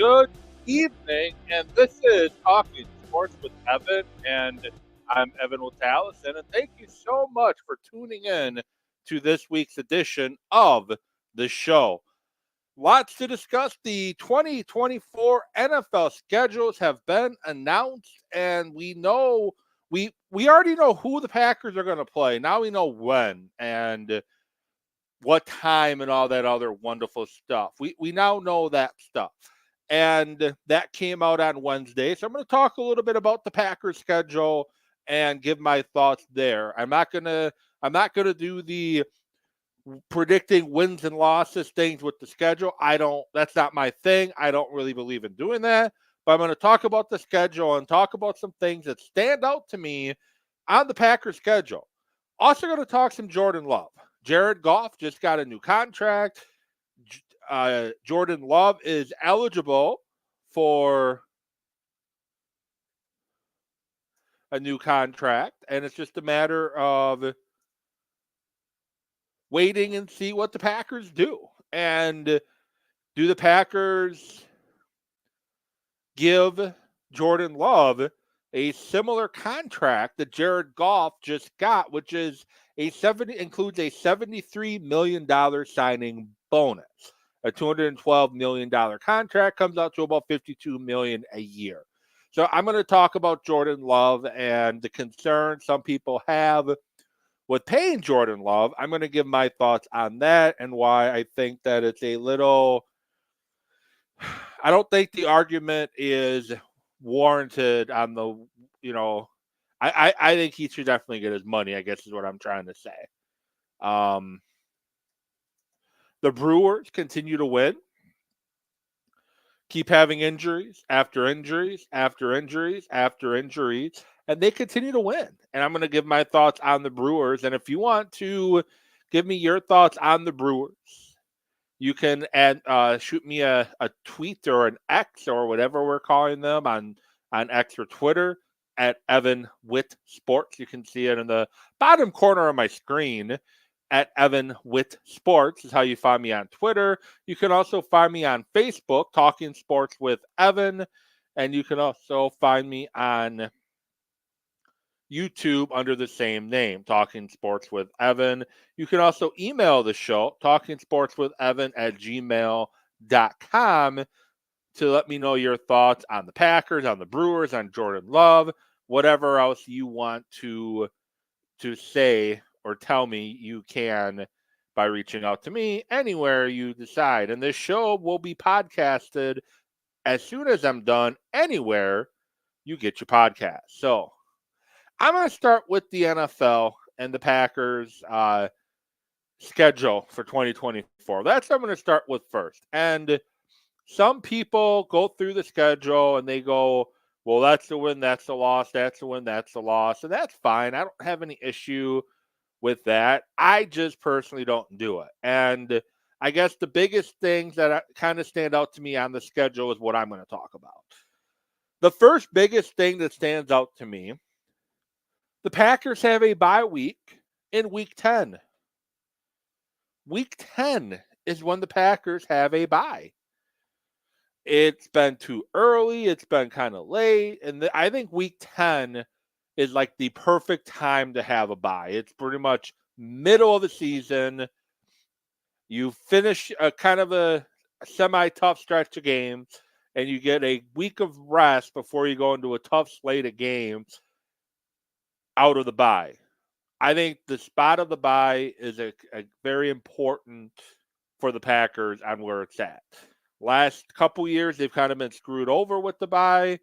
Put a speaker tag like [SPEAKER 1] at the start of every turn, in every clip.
[SPEAKER 1] Good evening, and this is Talking Sports with Evan, and I'm Evan with Allison, and thank you so much for tuning in to this week's edition of the show. Lots to discuss. The 2024 NFL schedules have been announced, and we already know who the Packers are going to play. Now we know when and what time and all that other wonderful stuff. We now know that stuff. And that came out on Wednesday. So I'm going to talk a little bit about the Packers schedule and give my thoughts there. I'm not going to do the predicting wins and losses things with the schedule. That's not my thing. I don't really believe in doing that. But I'm going to talk about the schedule and talk about some things that stand out to me on the Packers schedule. Also going to talk some Jordan Love. Jared Goff just got a new contract. Jordan Love is eligible for a new contract, and it's just a matter of waiting and see what the Packers do. And do the Packers give Jordan Love a similar contract that Jared Goff just got, which is includes a $73 million signing bonus. A $212 million contract comes out to about $52 million a year. So I'm going to talk about Jordan Love and the concern some people have with paying Jordan Love. I'm going to give my thoughts on that and why I think that it's a little. I don't think the argument is warranted on the. I think he should definitely get his money, I guess is what I'm trying to say. The Brewers continue to win, keep having injuries after injuries after injuries after injuries, and they continue to win. And I'm going to give my thoughts on the Brewers. And if you want to give me your thoughts on the Brewers, you can shoot me a tweet or an X or whatever we're calling them on X or Twitter at Evan Witt Sports. You can see it in the bottom corner of my screen. At Evan Witt Sports is how you find me on Twitter. You can also find me on Facebook, Talking Sports with Evan. And you can also find me on YouTube under the same name, Talking Sports with Evan. You can also email the show, talkingsportswithevan@gmail.com, to let me know your thoughts on the Packers, on the Brewers, on Jordan Love, whatever else you want to say or tell me, you can by reaching out to me anywhere you decide. And this show will be podcasted as soon as I'm done anywhere you get your podcast. So I'm going to start with the NFL and the Packers schedule for 2024. That's what I'm going to start with first. And some people go through the schedule and they go, well, that's the win, that's the loss, that's the win, that's the loss. And that's fine. I don't have any issue with that. I just personally don't do it. And I guess the biggest things that kind of stand out to me on the schedule is what I'm going to talk about. The first biggest thing that stands out to me, the Packers have a bye week in week 10. Week 10 is when the Packers have a bye. It's been too early. It's been kind of late. And I think week 10 is like the perfect time to have a bye. It's pretty much middle of the season. You finish a kind of a semi-tough stretch of games, and you get a week of rest before you go into a tough slate of games out of the bye. I think the spot of the bye is a very important for the Packers on where it's at. Last couple years, they've kind of been screwed over with the bye,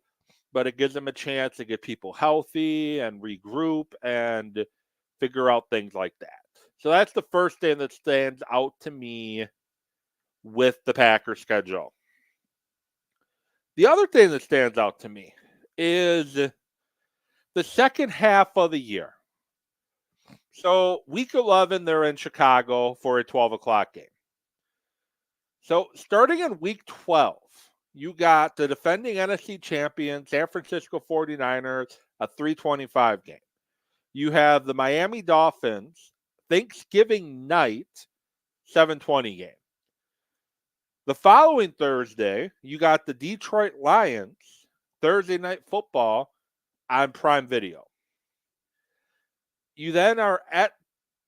[SPEAKER 1] but it gives them a chance to get people healthy and regroup and figure out things like that. So that's the first thing that stands out to me with the Packers schedule. The other thing that stands out to me is the second half of the year. So week 11, they're in Chicago for a 12 o'clock game. So starting in week 12, you got the defending NFC champion, San Francisco 49ers, a 3:25 game. You have the Miami Dolphins, Thanksgiving night, 7:20 game. The following Thursday, you got the Detroit Lions, Thursday Night Football on Prime Video. You then are at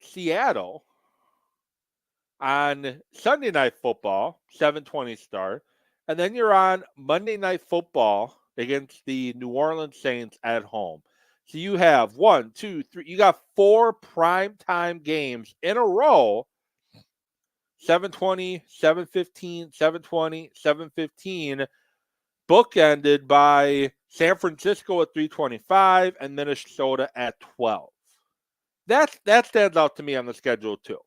[SPEAKER 1] Seattle on Sunday Night Football, 7:20 start. And then you're on Monday Night Football against the New Orleans Saints at home. So you have 1, 2, 3. You got 4 primetime games in a row. 7:20, 7:15, 7:20, 7:15, bookended by San Francisco at 3:25 and Minnesota at 12. That stands out to me on the schedule too.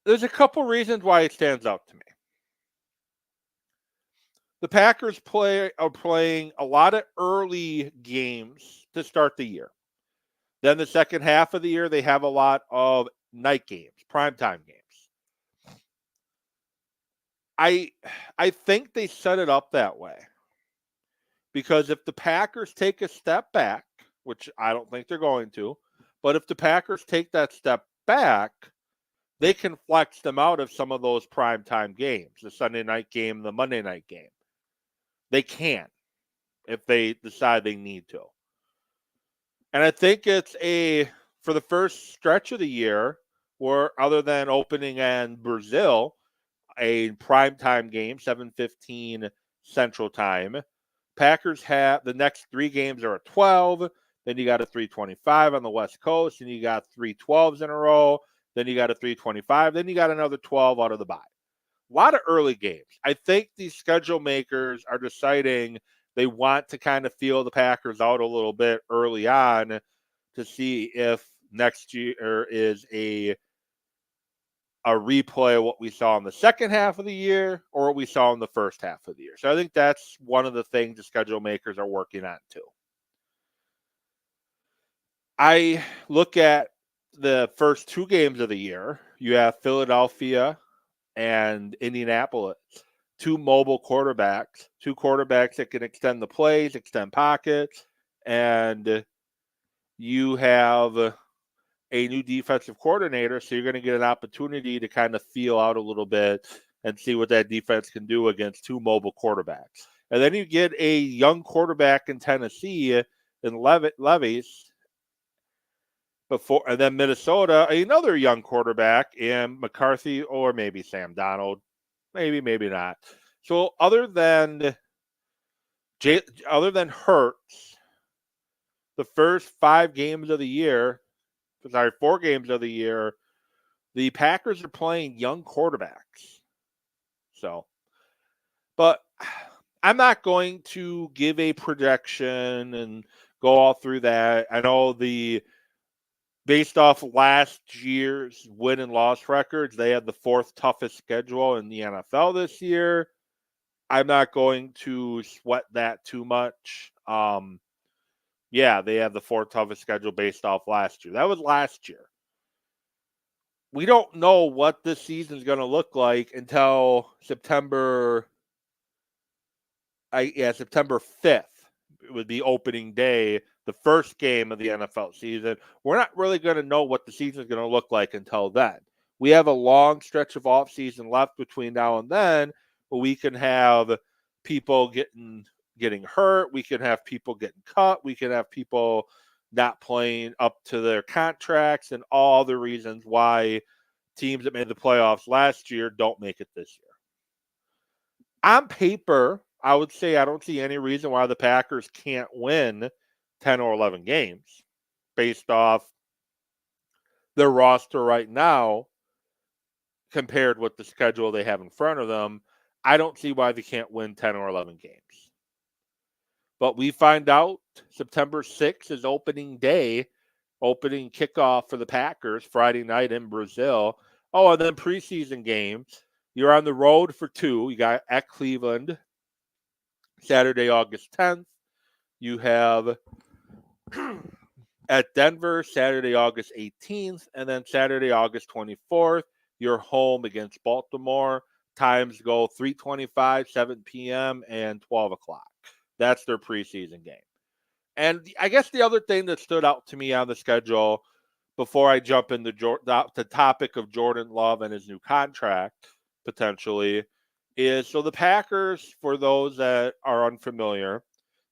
[SPEAKER 1] There's a couple reasons why it stands out to me. The Packers are playing a lot of early games to start the year. Then the second half of the year, they have a lot of night games, primetime games. I think they set it up that way because if the Packers take a step back, which I don't think they're going to, but if the Packers take that step back, they can flex them out of some of those primetime games, the Sunday night game, the Monday night game. They can if they decide they need to. And I think it's for the first stretch of the year, or other than opening and Brazil, a primetime game, 7:15 Central Time. Packers have the next 3 games are at 12. Then you got a 3:25 on the West Coast, and you got 3 12s in a row. Then you got a 3:25. Then you got another 12 out of the bye. A lot of early games. I think these schedule makers are deciding they want to kind of feel the Packers out a little bit early on to see if next year is a replay of what we saw in the second half of the year or what we saw in the first half of the year. So I think that's one of the things the schedule makers are working on too. I look at the first 2 games of the year. You have Philadelphia and Indianapolis, 2 mobile quarterbacks, 2 quarterbacks that can extend the plays, extend pockets, and you have a new defensive coordinator, so you're going to get an opportunity to kind of feel out a little bit and see what that defense can do against 2 mobile quarterbacks. And then you get a young quarterback in Tennessee in Levis, and then Minnesota, another young quarterback in McCarthy or maybe Sam Darnold, maybe not. So other than Hurts, the first 4 games of the year, the Packers are playing young quarterbacks. So, but I'm not going to give a projection and go all through that. I know based off last year's win and loss records, they had the 4th toughest schedule in the NFL this year. I'm not going to sweat that too much. Yeah, they have the 4th toughest schedule based off last year. That was last year. We don't know what this season is going to look like until September 5th. It would be opening day, the first game of the NFL season. We're not really going to know what the season is going to look like until then. We have a long stretch of offseason left between now and then, but we can have people getting hurt. We can have people getting cut. We can have people not playing up to their contracts and all the reasons why teams that made the playoffs last year don't make it this year. On paper, I would say I don't see any reason why the Packers can't win 10 or 11 games based off their roster right now compared with the schedule they have in front of them. I don't see why they can't win 10 or 11 games. But we find out September 6th is opening day, opening kickoff for the Packers, Friday night in Brazil. Oh, and then preseason games. You're on the road for 2. You got at Cleveland, Saturday, August 10th. You have at Denver, Saturday, August 18th. And then Saturday, August 24th, you're home against Baltimore. Times go 3:25, 7 p.m., and 12 o'clock. That's their preseason game. And I guess the other thing that stood out to me on the schedule before I jump into the topic of Jordan Love and his new contract potentially is, so the Packers, for those that are unfamiliar,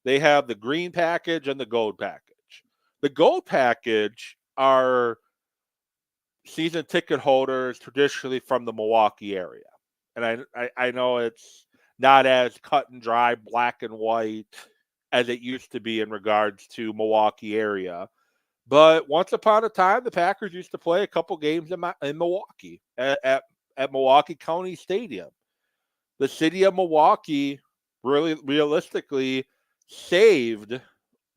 [SPEAKER 1] they have the green package and the gold package. The gold package are season ticket holders traditionally from the Milwaukee area. And I know it's not as cut and dry, black and white as it used to be in regards to Milwaukee area. But once upon a time, the Packers used to play a couple games in Milwaukee at Milwaukee County Stadium. The city of Milwaukee really realistically saved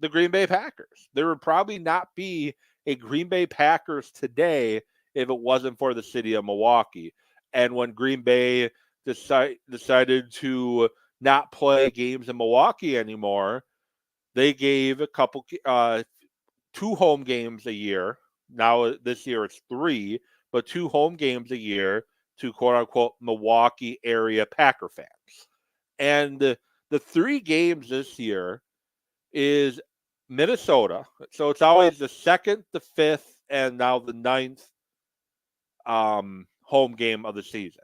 [SPEAKER 1] the Green Bay Packers. There would probably not be a Green Bay Packers today if it wasn't for the city of Milwaukee. And when Green Bay decided to not play games in Milwaukee anymore, they gave a couple 2 home games a year. Now this year it's 3, but 2 home games a year to quote unquote Milwaukee area Packer fans. And the 3 games this year is Minnesota. So it's always the 2nd, the 5th, and now the 9th home game of the season.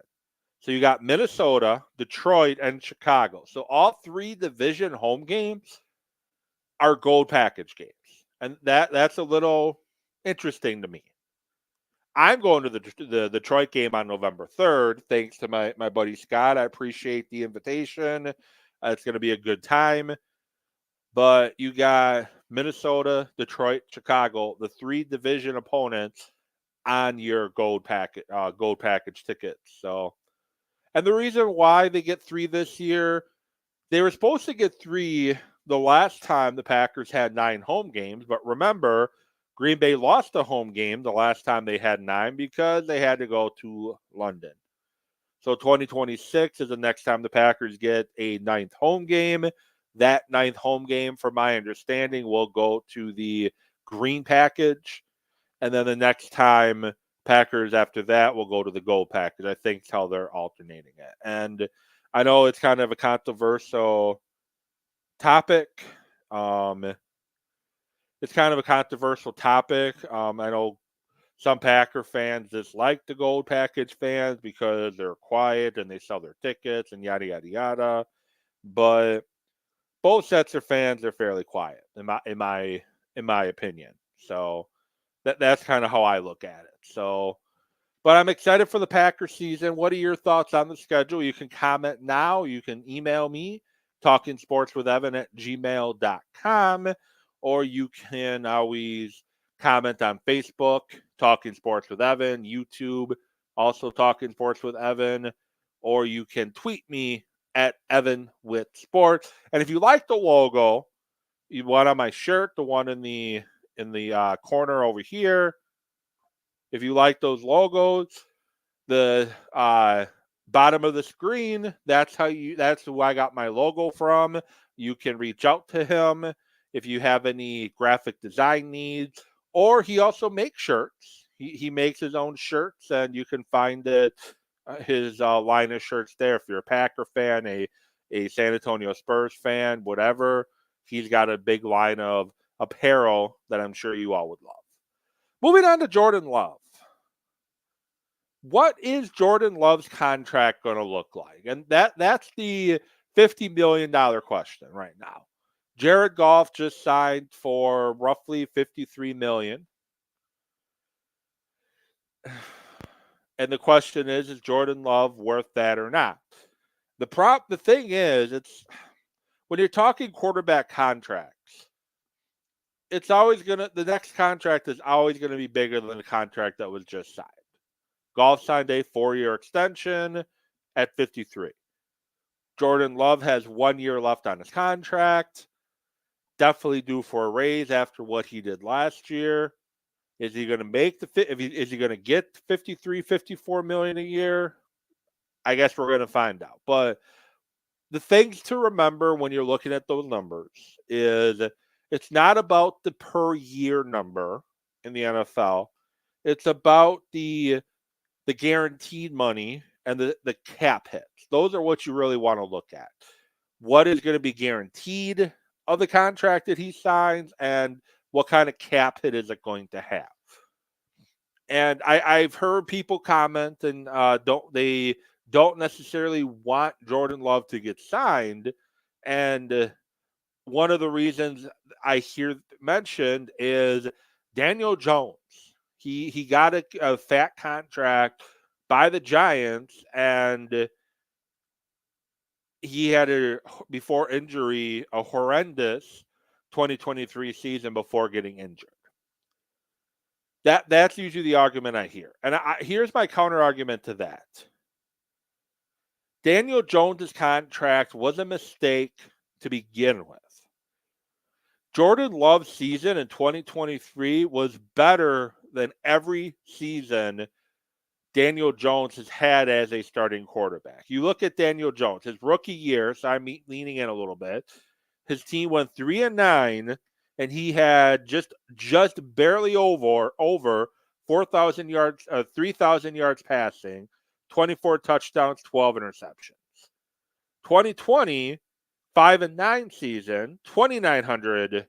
[SPEAKER 1] So you got Minnesota, Detroit, and Chicago. So all 3 division home games are gold package games. And that's a little interesting to me. I'm going to the Detroit game on November 3rd, thanks to my buddy Scott. I appreciate the invitation. It's going to be a good time. But you got Minnesota, Detroit, Chicago, the 3 division opponents on your gold package tickets. So, and the reason why they get 3 this year, they were supposed to get 3 the last time the Packers had 9 home games. But remember, Green Bay lost a home game the last time they had 9 because they had to go to London. So 2026 is the next time the Packers get a 9th home game. That 9th home game, from my understanding, will go to the green package. And then the next time Packers after that will go to the gold package. I think that's how they're alternating it. And I know it's kind of a controversial topic. It's kind of a controversial topic. I know some Packer fans dislike the gold package fans because they're quiet and they sell their tickets and yada yada yada. But both sets of fans are fairly quiet in my opinion. So that's kind of how I look at it. So, but I'm excited for the Packer season. What are your thoughts on the schedule? You can comment now. You can email me, talkingsportswithevan@gmail.com, or you can always comment on Facebook, Talking Sports with Evan, YouTube, also Talking Sports with Evan, or you can tweet me at Evan with Sports. And if you like the logo, you want on my shirt, the one in the corner over here. If you like those logos, the bottom of the screen, that's who I got my logo from. You can reach out to him if you have any graphic design needs, or he also makes shirts. He makes his own shirts, and you can find it his line of shirts there. If you're a Packer fan, a San Antonio Spurs fan, whatever, he's got a big line of apparel that I'm sure you all would love. Moving on to Jordan Love. What is Jordan Love's contract going to look like? And that's the $50 million question right now. Jared Goff just signed for roughly $53 million. And the question is Jordan Love worth that or not? The thing is, it's when you're talking quarterback contracts, it's always the next contract is always gonna be bigger than the contract that was just signed. Goff signed a 4-year extension at 53. Jordan Love has 1 year left on his contract. Definitely due for a raise after what he did last year. Is he going to make is he going to get 53, 54 million a year? I guess we're going to find out. But the things to remember when you're looking at those numbers is it's not about the per year number in the NFL. It's about the guaranteed money and the cap hits. Those are what you really want to look at. What is going to be guaranteed of the contract that he signs, and what kind of cap hit is it going to have? And I've heard people comment and don't necessarily want Jordan Love to get signed. And one of the reasons I hear mentioned is Daniel Jones. He got a fat contract by the Giants, and he had before injury a horrendous 2023 season before getting injured. That's usually the argument I hear. And here's my counter argument to that. Daniel Jones's contract was a mistake to begin with. Jordan Love's season in 2023 was better than every season Daniel Jones has had as a starting quarterback. You look at Daniel Jones, his rookie year, so I'm leaning in a little bit. His team went 3-9, and he had just barely over 4,000 yards, 3,000 yards passing, 24 touchdowns, 12 interceptions. 2020, 5-9 season, 2,900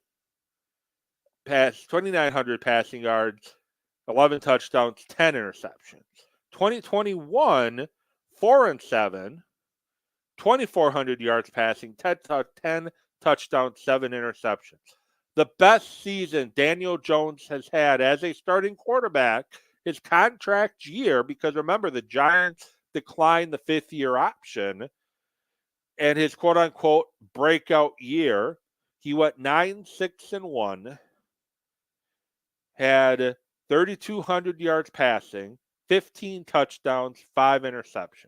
[SPEAKER 1] passing yards, 11 touchdowns, 10 interceptions. 2021, 4-7, 2,400 yards passing, 10 touchdowns, 7 interceptions. The best season Daniel Jones has had as a starting quarterback, his contract year, because remember, the Giants declined the 5th-year option, and his quote-unquote breakout year, he went 9-6-1, had 3,200 yards passing, 15 touchdowns, 5 interceptions.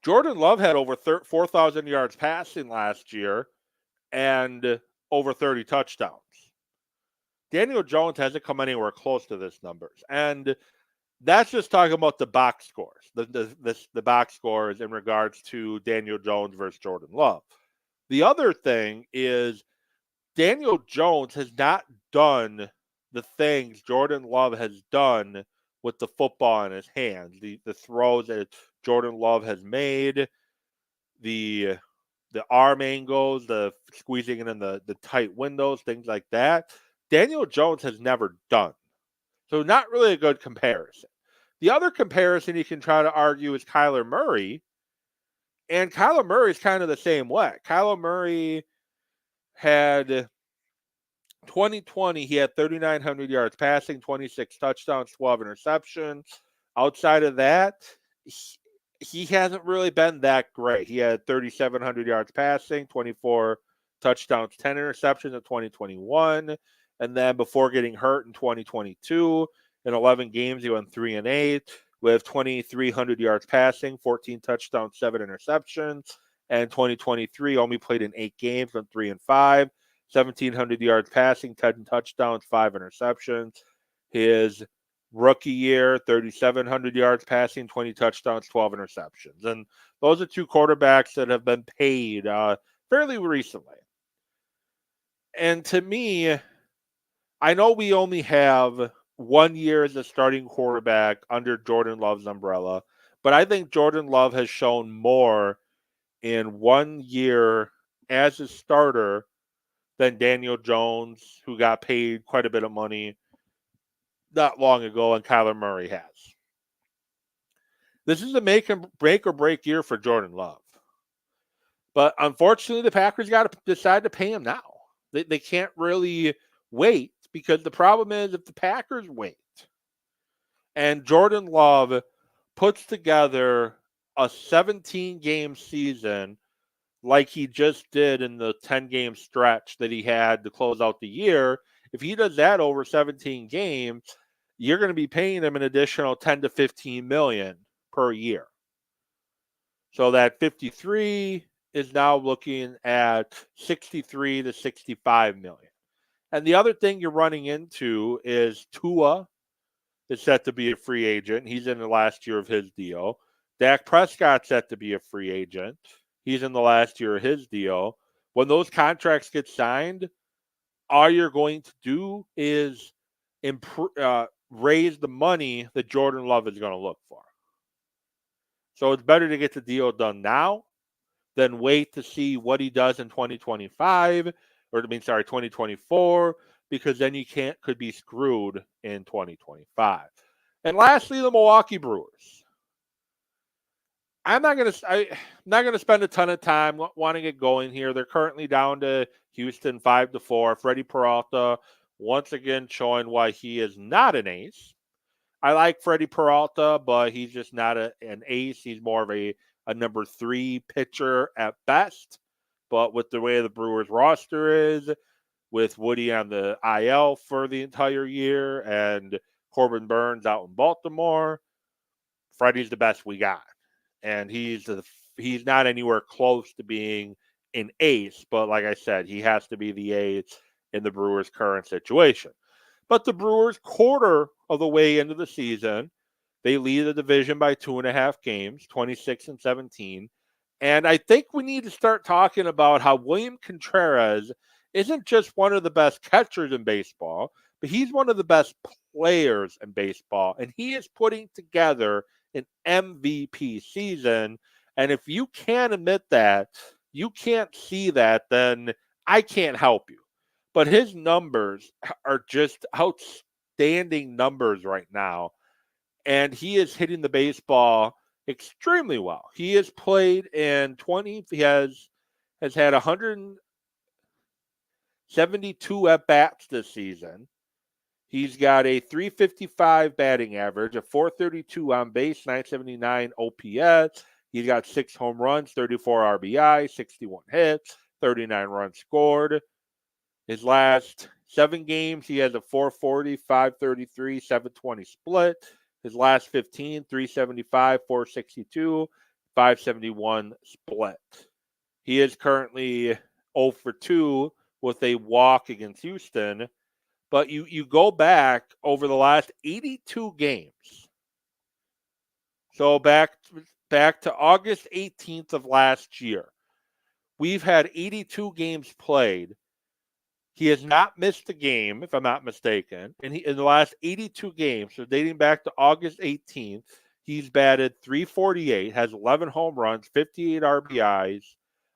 [SPEAKER 1] Jordan Love had over 4,000 yards passing last year and over 30 touchdowns. Daniel Jones hasn't come anywhere close to this numbers. And that's just talking about the box scores, the box scores in regards to Daniel Jones versus Jordan Love. The other thing is Daniel Jones has not done the things Jordan Love has done with the football in his hands. The throws that Jordan Love has made, the arm angles, the squeezing it in the tight windows, things like that. Daniel Jones has never done. So not really a good comparison. The other comparison you can try to argue is Kyler Murray. And Kyler Murray is kind of the same way. Kyler Murray had 2020, he had 3,900 yards passing, 26 touchdowns, 12 interceptions. Outside of that, he hasn't really been that great. He had 3,700 yards passing, 24 touchdowns, 10 interceptions in 2021. And then before getting hurt in 2022, in 11 games, he went 3-8 with 2,300 yards passing, 14 touchdowns, 7 interceptions. And 2023 only played in 8 games, went 3-5. 1,700 yards passing, 10 touchdowns, 5 interceptions. His rookie year, 3,700 yards passing, 20 touchdowns, 12 interceptions. And those are two quarterbacks that have been paid fairly recently. And to me, I know we only have 1 year as a starting quarterback under Jordan Love's umbrella, but I think Jordan Love has shown more in 1 year as a starter than Daniel Jones, who got paid quite a bit of money not long ago, and Kyler Murray has. This is a make or break year for Jordan Love. But unfortunately, the Packers got to decide to pay him now. They can't really wait, because the problem is if the Packers wait and Jordan Love puts together a 17-game season like he just did in the 10-game stretch that he had to close out the year, if he does that over 17 games, you're going to be paying him an additional 10 to 15 million per year. So that 53 is now looking at 63 to 65 million. And the other thing you're running into is Tua is set to be a free agent. He's in the last year of his deal. Dak Prescott's set to be a free agent. He's in the last year of his deal. When those contracts get signed, all you're going to do is raise the money that Jordan Love is going to look for. So it's better to get the deal done now than wait to see what he does in 2024, because then you could be screwed in 2025. And lastly, the Milwaukee Brewers. I'm not gonna spend a ton of time wanting it going here. They're currently down to Houston 5-4. Freddie Peralta once again showing why he is not an ace. I like Freddie Peralta, but he's just not an ace. He's more of a number 3 pitcher at best. But with the way the Brewers roster is, with Woody on the IL for the entire year and Corbin Burns out in Baltimore, Freddie's the best we got. And he's not anywhere close to being an ace, but like I said, he has to be the ace in the Brewers' current situation. But the Brewers, quarter of the way into the season, they lead the division by 2.5 games, 26-17. And I think we need to start talking about how William Contreras isn't just one of the best catchers in baseball, but he's one of the best players in baseball. And he is putting together an MVP season. And if you can't admit that, you can't see that, then I can't help you. But his numbers are just outstanding numbers right now. And he is hitting the baseball extremely well. He has played in 20, he has had 172 at bats this season. He's got a 355 batting average, a 432 on base, 979 OPS. He's got 6 home runs, 34 RBI, 61 hits, 39 runs scored. His last 7 games, he has a 440, 533, 720 split. His last 15, 375, 462, 571 split. He is currently 0 for 2 with a walk against Houston. But you go back over the last 82 games. So back to August 18th of last year. We've had 82 games played. He has not missed a game, if I'm not mistaken. And in the last 82 games, so dating back to August 18th, he's batted 348, has 11 home runs, 58 RBIs,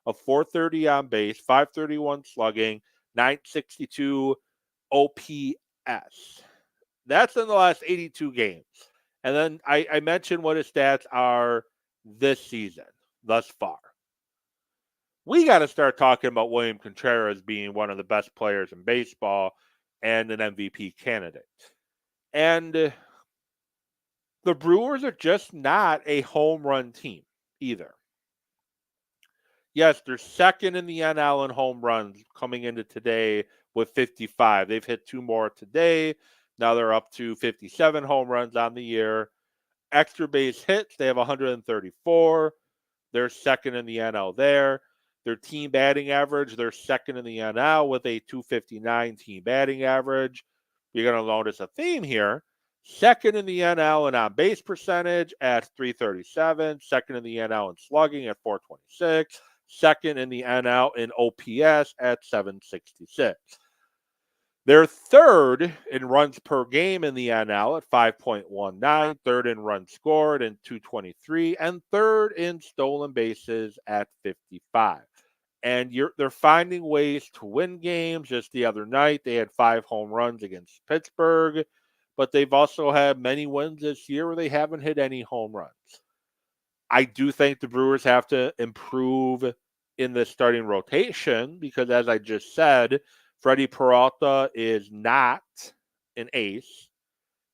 [SPEAKER 1] a 430 on base, 531 slugging, 962 OPS. That's in the last 82 games. And then I mentioned what his stats are this season thus far. We got to start talking about William Contreras being one of the best players in baseball and an MVP candidate. And the Brewers are just not a home run team either. Yes, they're second in the NL in home runs coming into today with 55. They've hit 2 more today. Now they're up to 57 home runs on the year. Extra base hits, they have 134. They're second in the NL there. Their team batting average, they're second in the NL with a 259 team batting average. You're going to notice a theme here. Second in the NL in on-base percentage at 337. Second in the NL in slugging at 426. Second in the NL in OPS at 766. They're third in runs per game in the NL at 5.19, third in runs scored in 223, and third in stolen bases at 55. And they're finding ways to win games. Just the other night, they had 5 home runs against Pittsburgh, but they've also had many wins this year where they haven't hit any home runs. I do think the Brewers have to improve in the starting rotation because, as I just said, Freddie Peralta is not an ace.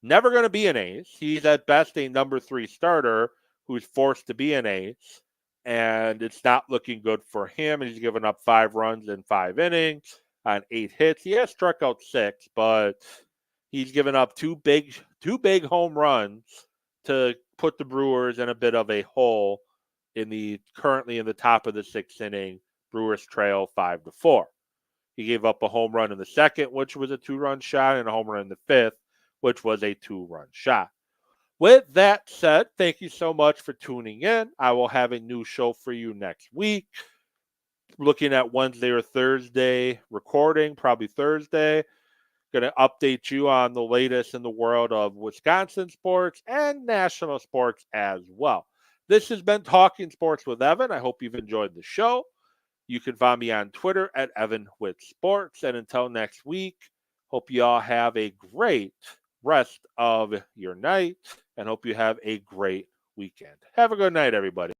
[SPEAKER 1] Never going to be an ace. He's at best a number 3 starter who's forced to be an ace. And it's not looking good for him. He's given up 5 runs in 5 innings on 8 hits. He has struck out 6, but he's given up two big home runs to put the Brewers in a bit of a hole currently in the top of the 6th inning. Brewers trail 5-4. He gave up a home run in the 2nd, which was a 2-run shot, and a home run in the 5th, which was a 2-run shot. With that said, thank you so much for tuning in. I will have a new show for you next week. Looking at Wednesday or Thursday recording, probably Thursday. Going to update you on the latest in the world of Wisconsin sports and national sports as well. This has been Talking Sports with Evan. I hope you've enjoyed the show. You can find me on Twitter at EvanWithSports. And until next week, hope you all have a great rest of your night and hope you have a great weekend. Have a good night, everybody.